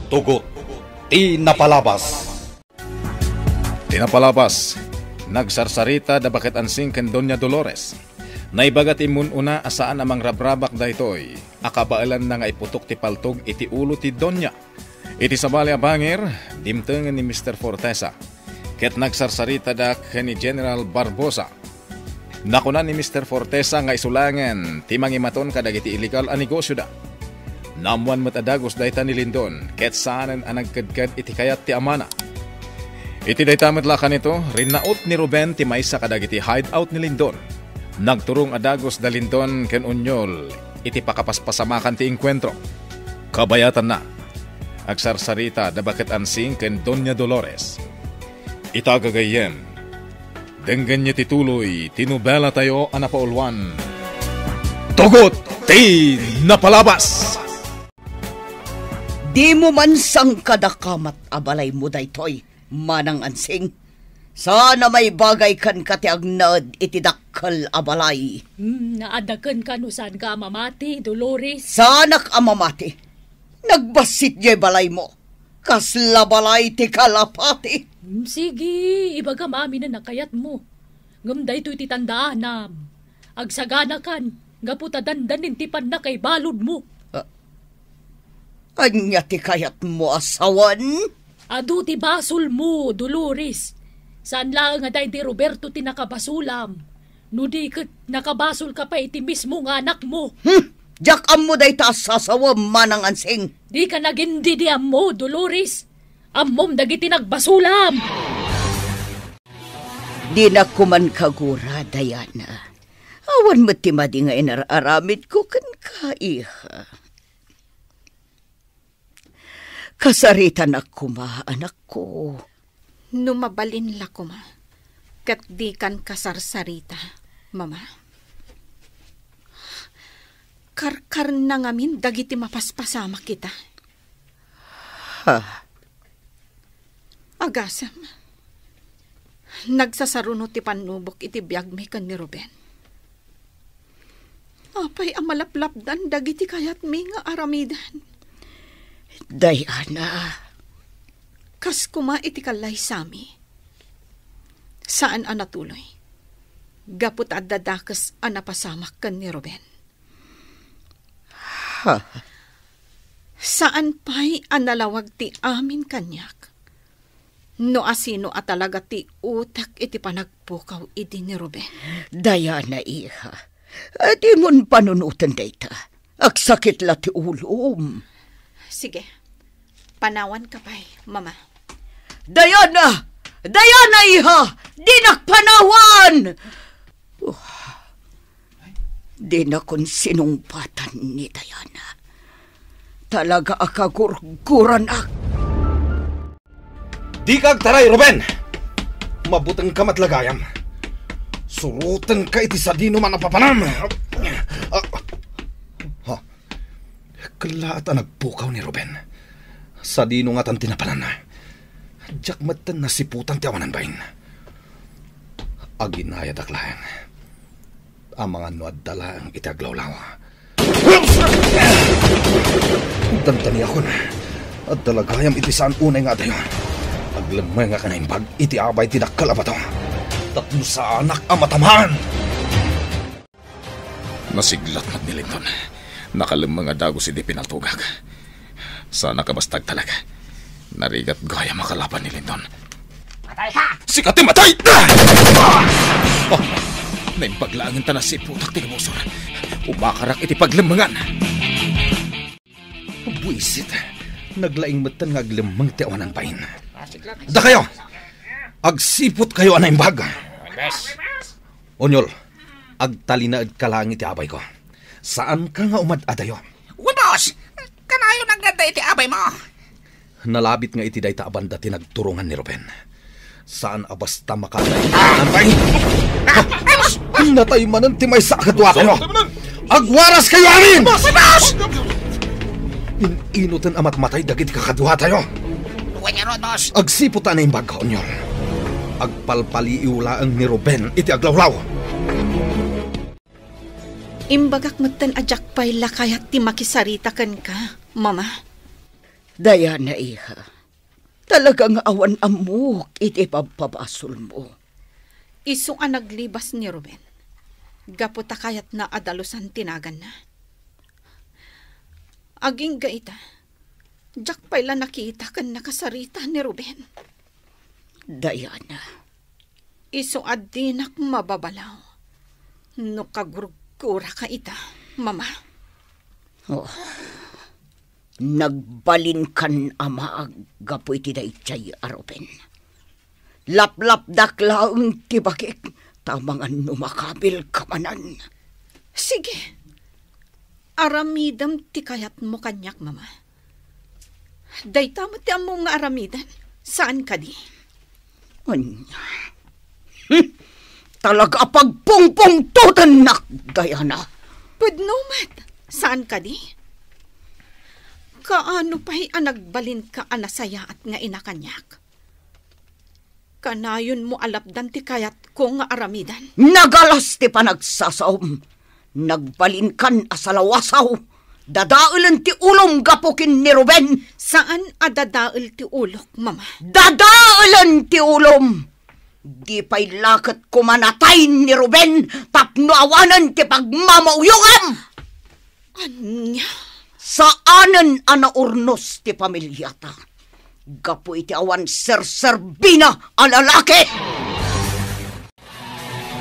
Tugot, tinapalabas. Tinapalabas, nagsarsarita da bakit ansing ken Doña Dolores. Naibagat imun una asaan amang rabrabak daytoy, akabaalan na nga iputok ti paltog iti ulo ti Doña. Iti sabali abangir, dimtengan ni Mr. Fortesa. Ket nagsarsarita da ken ni General Barbosa. Nakuna ni Mr. Fortesa nga isulangan ti mangimaton kadagiti illegal a negosyo da. Namuan met adagos dayta ni Lindon, ket saanen ang nagkadkad iti kayat ti amana. Iti daytamet lakan ito, rinaot ni Ruben ti maysa kadagiti hideout ni Lindon. Nagturong adagos da Lindon ken Unyol, iti pakapaspasamakan ti inkwentro. Kabayatan na, agsarsarita da bakit ansing ken Doña Dolores. Itagagayen, denggan niya tituloy, tinubela tayo anapaulwan. Tugot, tinapalabas! Di mo man sang kadakamat abalay mo daytoy, manang ansing. Sana may bagay kan katiagnad iti dakkal abalay. Naadakan ka no saan ka mamati, Dolores. Sanak amamati. Nagbasit jay balay mo. Kasla balay ti kalapati. Sige, ibaga mami na nakayat mo. Ngamday to'y titandaan na. Agsagana kan, gaputa dandanin ti na kay balod mo. Anya ti kayat mo asawan? Adu ti basol mo, Dolores. Saan lang nga day di Roberto ti nakabasulam. Nudi kat nakabasol ka pa iti mismo nga anak mo. Diyak am mo day taas sasawa manang ansing. Di ka nagindi di am mo, Dolores. Ammom dagiti nagbasulam. Di na kuman kagura, Diana. Awan mo ti madi nga inararamid ko kan kaiha. Kasaritan ako ma, anak ko. Numabalin la ko ma. Kat di kan kasarsarita, mama. Karkar na ngamin dagiti mapaspasama kita. Agasam. Nagsasaruno ti panubok iti biyag mi kan ni Ruben. Apay amalaplapdan dagiti kayat mi nga aramidan. Diana. Kas kuma iti kalay sami. Saan anatuloy? Gaput at dadakas anapasamak kan ni Ruben. Saan pa'y analawag ti amin kanyak? No asino at talaga ti utak iti panagpukaw iti ni Ruben. Diana, iha. Di mon panunutan dayta. Agsakit la ti ulom. Sige. Panawan ka pa'y, mama. Diana! Diana, iha! Di nakpanawan! Di na kung sinumpatan ni Diana. Talaga akagurguran ak. Di kag taray, Ruben! Mabutang ka matlagayam. Surutan ka iti sa dino man napapanam. Kalaat ang nagpukaw ni Ruben. Sa dino nga tan tinapanan na. Diyak matan nasiputan ti awanan bain. Aginaya daklayan. Ang mga nuad dala ang itaglawlaw. Dantani ako na. At dalagayam iti saan unay nga dayo. Aglamay nga kanaimbag iti abay tinakal abato. Tatlo sa anak ang matamahan. Nasiglat mat ni Linton. Nakalimang nga dagos iti pinaltugak. Sana kabastag talaga. Narigat gaya makalaban ni Linton. Matay ka! Sikati matay! Naimpaglaangan ta na si putak ti kabusor. Umakarak iti paglimangan. Buisit. Naglaing matan nga aglimang ti awanan pain. Da kayo! Agsipot kayo anaimbag. Onyol, agtalinaad ka lang iti abay ko. Saan ka nga umad-adayo? Boss! Kanayo nagdada iti abay mo. Nalabit nga iti dayta abanda tinagturungan ni Ruben. Saan abasta makalay? Antay! Natay manan ti may sakadwa kayo! Agwaras kayo amin! Boss! Inutan amat matay dagit kakadwa tayo. Duwan niya ron, boss. Agsiputan na yung baga, Onyol. Agpalpaliiula ang ni Ruben iti aglawlaw. Imbagak matan ajak pa'y lakayat ti makisarita kan ka, mama. Diana, iha. Talagang awan amok iti pagpabasol mo. Isu ang naglibas ni Ruben. Gaputa kayat na adalusan tinagan na. Aging gaita, jak pala nakita kan nakasarita ni Ruben. Diana. Isu adinak mababalaw. No kagurgura ka ita, mama. Oh. Nagbalin kan ama gapu iti dayjay a Ruben. Laplap daklaang tibakik tamangan numakabil kamanan. Sige. Aramidam ti kayat mo kanyak, mama. Dayta mo ti among nga aramidan. Saan ka di? Anya. Talaga pagpungpung tutanak, Diana. Pudnumat. Saan ka di? Kaano pa'y anagbalin ka anasaya at nga inakanyak? Kanayon mo alapdan ti kayat ko nga aramidan. Nagalas ti panagsasaom. Nagbalin kan asalawasaw. Dadaulan ti ulong gapukin ni Ruben. Saan adadaul ti ulok, mama? Dadaulan ti ulom. Di pa'y lakat kumanatay ni Ruben tapno awanan ti pagmamauyungan. Anya? Saanan anaurnos ti pamilyata. Gapu iti awan serserbina a lalaki.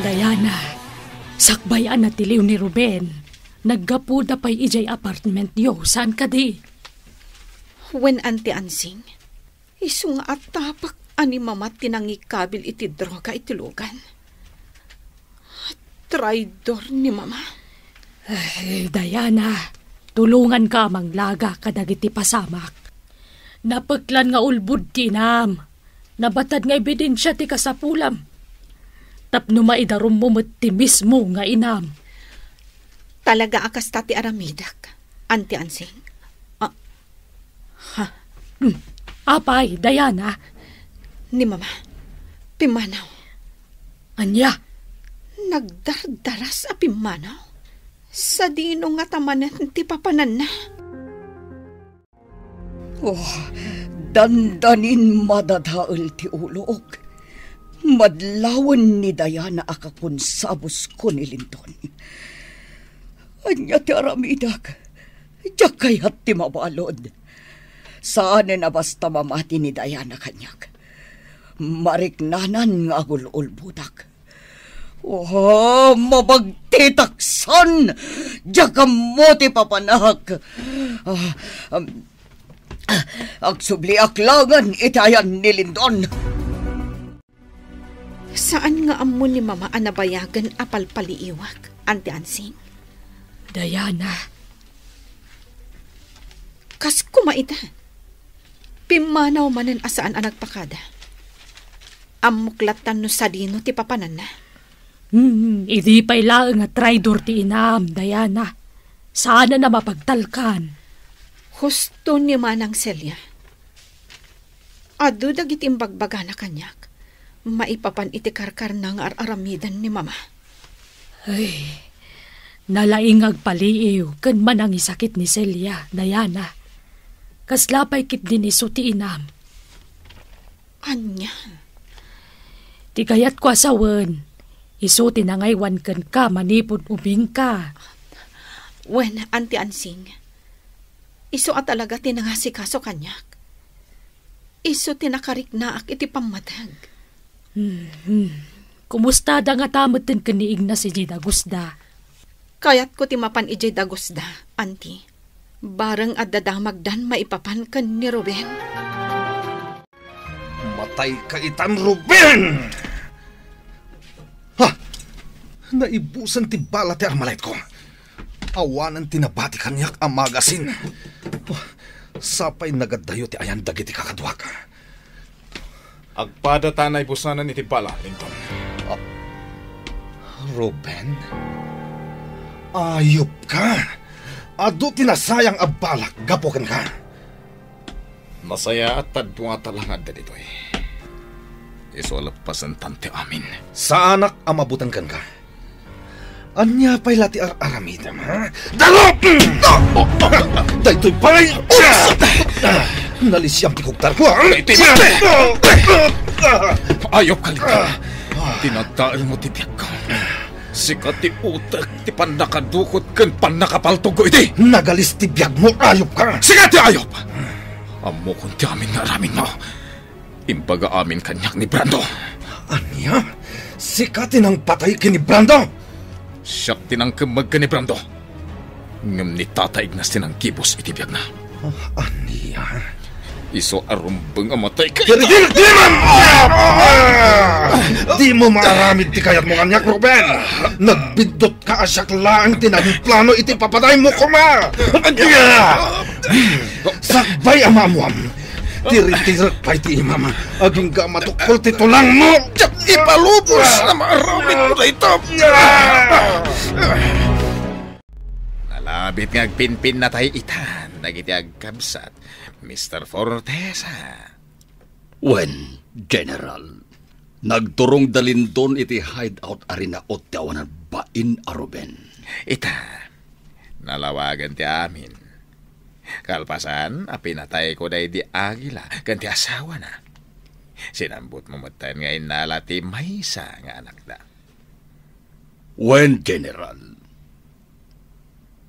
Diana, sakbayan na tiliw ni Ruben. Naggapu da pa'y ijay apartment yo. Saan ka di? When anti ansing, isu nga at tapak ani mama tinangikabil iti droga iti lugan. Traidor ni mama. Ay, Diana, tulungan ka manglaga kadagiti pasamak. Napaglan nga ulbud ti inam. Nabatad nga ebidensya ti kasapulam. Tapno maidarum mo ti mismo nga inam. Talaga akas tati aramidak, anti ansing. Apay, Diana. Ni mama, pimanaw. Anya? Nagdardaras a pimanaw. Sa dino nga tamanan ti papanan na. Oh, dandanin madadaol ti ulok. Madlawan ni Diana akapun sabos ko ni Linton. Anya ti aramidak. Diyak kayat ti mabalod. Saan na basta mamati ni Diana kanyak. Mariknanan nga agul-ulbudak. Oh, mabagtitaksan! Diyak mo ti papanak. Agsubli aklangan itayan ni Linton. Saan nga amo ni mama anabayagan apalpaliiwak, anti ansing? Diana. Kas kumaita. Pimanaw manen asaan ang nagpakada. Amuklatan no sa dino ti papanan na. Idi pa'y laang nga traidor ti inam, Diana. Sana na mapagtalkan. Husto ni Manang Celia. Adu dagit imbagbaga na kanyak. Maipapan iti karkar ng aramidan ni mama. Ay, nalaing agpaliiw kan man ang isakit ni Celia, Diana. Kaslapay kit din iso ti inam. Anya? Ti kayat ko asawan. Iso tinangaywan kan ka manipod ubing ka. When, anti ansing, iso at talaga tinangasikaso kanyak. Iso tinakarik na ak iti pamatag. Kumusta da nga tamad din kaniig na si Jida Gusda? Kayat ko timapan ijay dagusda, anti. Barang at dadamagdan maipapan kan ni Ruben. Matay ka itan, Ruben! Ha! Naibusan ti bala ti armalite ko. Awanan tinabati kanyak ang magasin. Sapay nagadayo ti ayan dagiti kakadwak. Agpada tanay busanan iti bala, Linton. Ruben? Ayop ka! Ado tinasayang abalak, gapukan ka. Masaya at tadwa talangad da dito eh. Iso alapasan tante amin. Sa anak amabutan kan ka. Anya pa'y lati aramidam, ha? Dalop! Daytoy pa'y... Nalisyang tikugtar ko. Ayaw ka lika. Tinagdaan mo titiyak ka. Sikat ti utak, ti panakadukot kan panakapaltog ko iti. Nagalis ti biyag mo, ayop ka. Sikat ti ayop. Amo kung ti amin na ramin mo. Imbaga amin kanyak ni Brando. Anya? Sikatin ang patay kini Brando. Siyak tinang kamag ka ni Brando. Ngam ni tataig na sinang kibos iti biyag na. Anya? Iso arumbang amatay ka. Di mo maaramid ti kayat mo kanyak, Ruben. Nagbindot ka asyak laang tinaging plano iti papatay mo kuma. Sakbay amamuam. Tiri-tirat pa iti imam. Aging ka matukol ti tulang mo. Ipalubos na maaramid mo na ito. Nalabit nga agpinpin na tayo itan. Nagiti agkabsat. Mr. Fortesa. When, General, nagturong dalindon iti hideout arena o tiawanan bain a Ruben. Ita, nalawagan ti amin. Kalpasan, pinatay ko day di agila, ganti asawa na. Sinambut mo matan nga inala ti maysa nga anak da. When, General,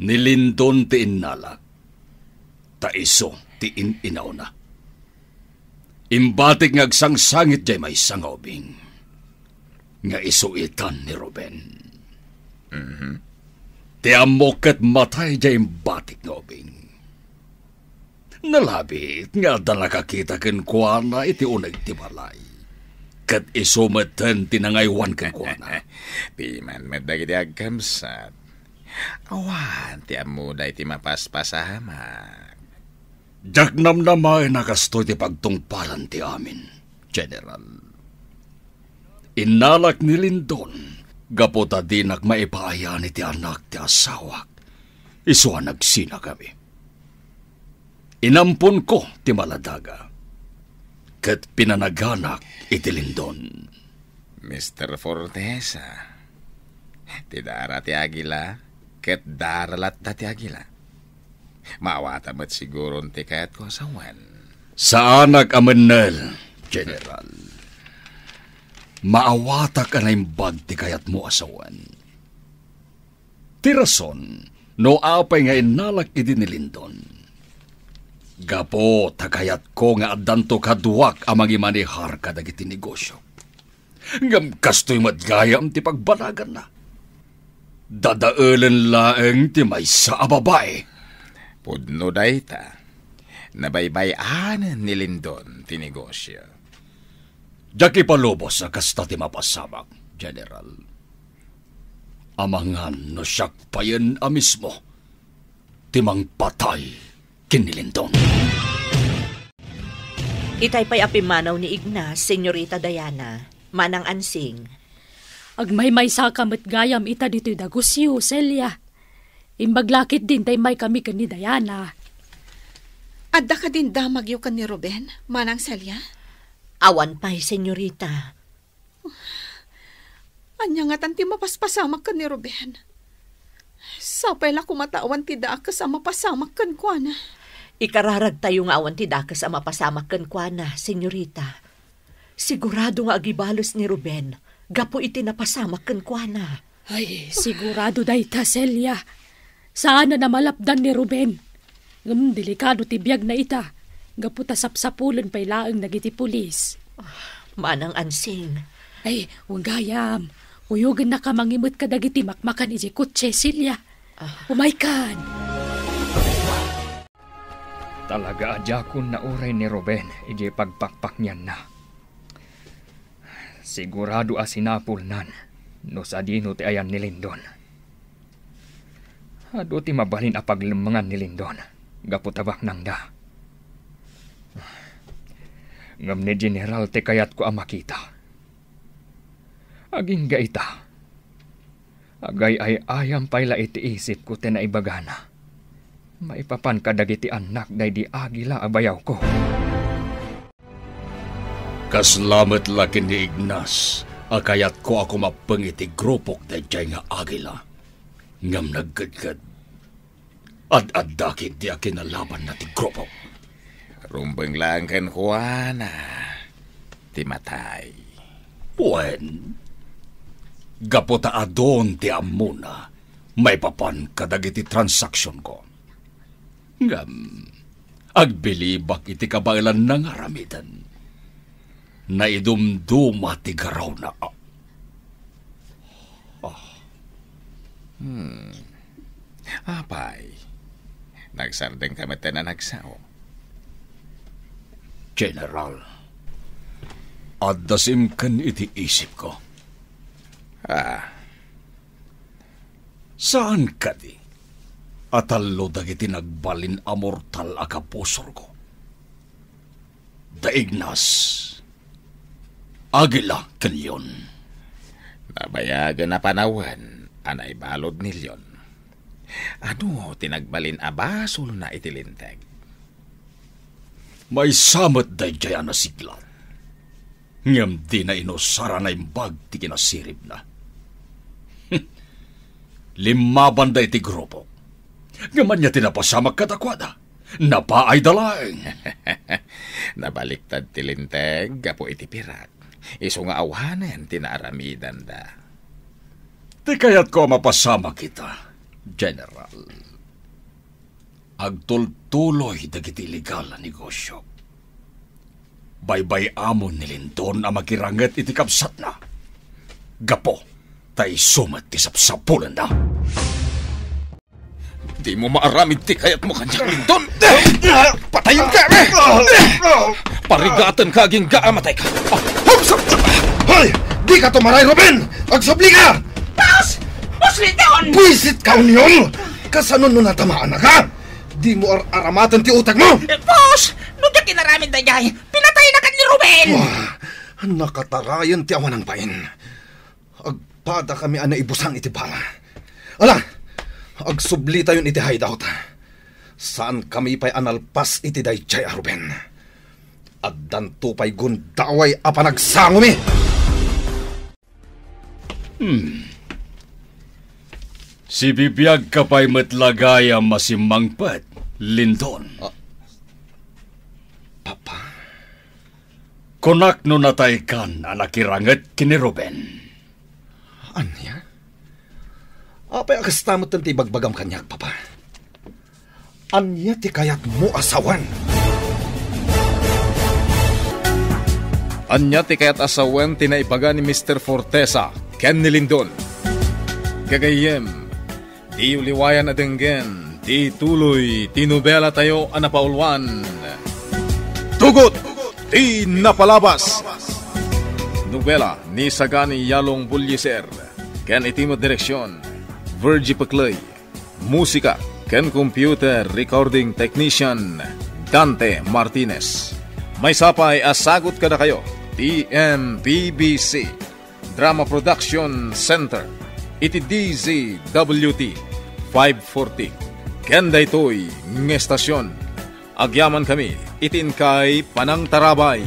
nilindon ti inalak, taiso ti inaw na. Imbatik nga agsangsangit jay may sangobing. Nga isuitan ni Ruben. Ti amoket matay jay imbatik ngobing. Nalabit nga da nakakita ken kuana iti unag ti balay. Kat isumeten tinangaywan ken kuana. Piman medagi ti agkamsat. Awan ti amuday ti mapaspasama. Jagnam na may nakastoy ti pagtungpalan ti amin, General. Inalak ni Lindon, gaputa dinak maipaaya ni ti anak ti asawak. Iswa nagsina kami. Inampun ko ti maladaga, kat pinanaganak iti Lindon. Mr. Fortesa, ti dara ti agila, kat daralat da ti agila. Mawata mo't siguro ti kayat ko asawan. Sa anak amenel, General. Maawata ka na imbag ti kayat mo asawan. Ti rason, no apay nga inalak iti ni Lindon. Gapo, takayat ko nga adanto kaduwak amang imanihar kadagiti negosyo. Ngam kastoy matgayam ti pagbanagan na. Dadaelen laeng ti may sa ababay. Pudno dayta, nabaybayanan ni Lindon ti negosyo. Jaki palubos sa kasta ti mapasamak, General. Amangan no siyak payen a mismo, timang patay kin ni Lindon. Itay pa'y apimanaw ni Ignas, Senyorita Diana, manang ansing. Agmay sa kamat gayam ita dito'y dagusyo, Celia. Imbaglakit din tay may kami kan ni Diana. Adda ka din damagyo ka ni Ruben, manang Celia? Awan pa'y, Senyorita. Anya nga tanti mapaspasamak ka ni Ruben. Sapay la kumatawan ti daak sa mapasamak kan kuana. Ikararag tayo nga awan ti dakas ang mapasamak kan kuana, Senyorita. Sigurado nga agibalos ni Ruben, gapo iti napasamak kan kuana. Ay, sigurado dayta, Celia. Saan na malapdan ni Ruben? Delikado ti biyag na ita. Gaputa sapsapulan pa'y laang nagiti pulis. Manang ansing. Ay, huwag gayam. Uyugan na ka mangimot ka dagiti makmakan iji kutse, Celia. Umaykan. Talaga adjakon na uray ni Ruben, iji pagpakpak niyan na. Sigurado asinapul nan, no sa dino ti ayan ni Lindon. Ado ti mabalin a paglemangan ni Lindon, gaputabak nang da. Ngam ni General ti kayat ko ang makita. Aging gaita. Agay ay ayam payla iti isip ko tinaibagana. Maipapan kadagiti anak day di agila abayaw ko. Kaslamet laki ni Ignas, akayat ko ako mapangiti grupok day jay nga agila. Ngam naggadgad. Ad-ad-dakit di akinalaban na ti grupok. Rumbeng lang kan kuana. Timatay. Wen, gapota adon ti amuna, may papan kadagiti transaksyon ko. Ngam, agbilibak iti kabailan ng aramidan, na idumduma ti garaw na. Apay, nagsardeng kami na nagsao. General, adasim kan iti isip ko. Saan ka di? Atalo dagiti nagbalin amortal a kapusor ko. Daignas, agila kanyon. Nabayagan na panawan, anay balod nilyon. Ano, tinagbalin abasol na itilinteg. May samat day jaya na siglat. Ngam di na inosara na imbag ti kinasirib na. Limaban day ti grupo. Ngaman niya tinapasamak katakwada. Napaay dalaeng. Nabaliktad tilinteg, gapo iti pirat. Iso nga awanen, tinaaramidan da. Di kaya't ko mapasama kita, General. Agtultuloy dagiti legal na negosyo. Baybay amon ni Lindon ang makirangat iti kapsat na. Gapo, tay sumat ti sapsapulan na. Di mo maaramid ti kayat mo kanyang Lindon. Patayin ka! Parigatan ka aging gaamatay ka. Hoy! Di ka tumaray, Ruben! Agsubli ka! Boss! Boss Lindon! Buisit ka union! Kasanon mo natamaan na ka? Di mo aramatan ti utag mo! Boss! Nung kinaramin na niya, pinatay na ka ni Ruben! Wah! Nakatarayan ti awan ng pain. Agpada kami ana ibusang iti bala. Ala! Agsubli tayon iti hideout. Saan kami pa'y analpas iti dayjay a Ruben? Addanto pa'y gundaway a panagsangumi! Si bibiyag ka pa'y matlagaya masimangpat, Lindon. Papa? Kunak no natay kan anakirangat kini Ruben. Anya? Apay akastamot ti bagbagam kanyak, Papa. Anya ti kayat mo asawan? Anya ti kayat asawan tinaibaga ni Mr. Fortesa, Ken ni Lindon. Gagayem, di uliwayan na denggen, di tuloy, tinubela tayo anapaulwan. Tugot, di napalabas. Nobela ni Sagani Yalong Bulyeser, Ken itimo direksyon. Virgie Paclay. Musika, Ken Computer Recording Technician, Dante Martinez. May sapay asagot kada kayo, TMPBC Drama Production Center, iti DZWT 540. Ken daytoy ng estasyon. Agyaman kami, itin kay Panang Tarabay.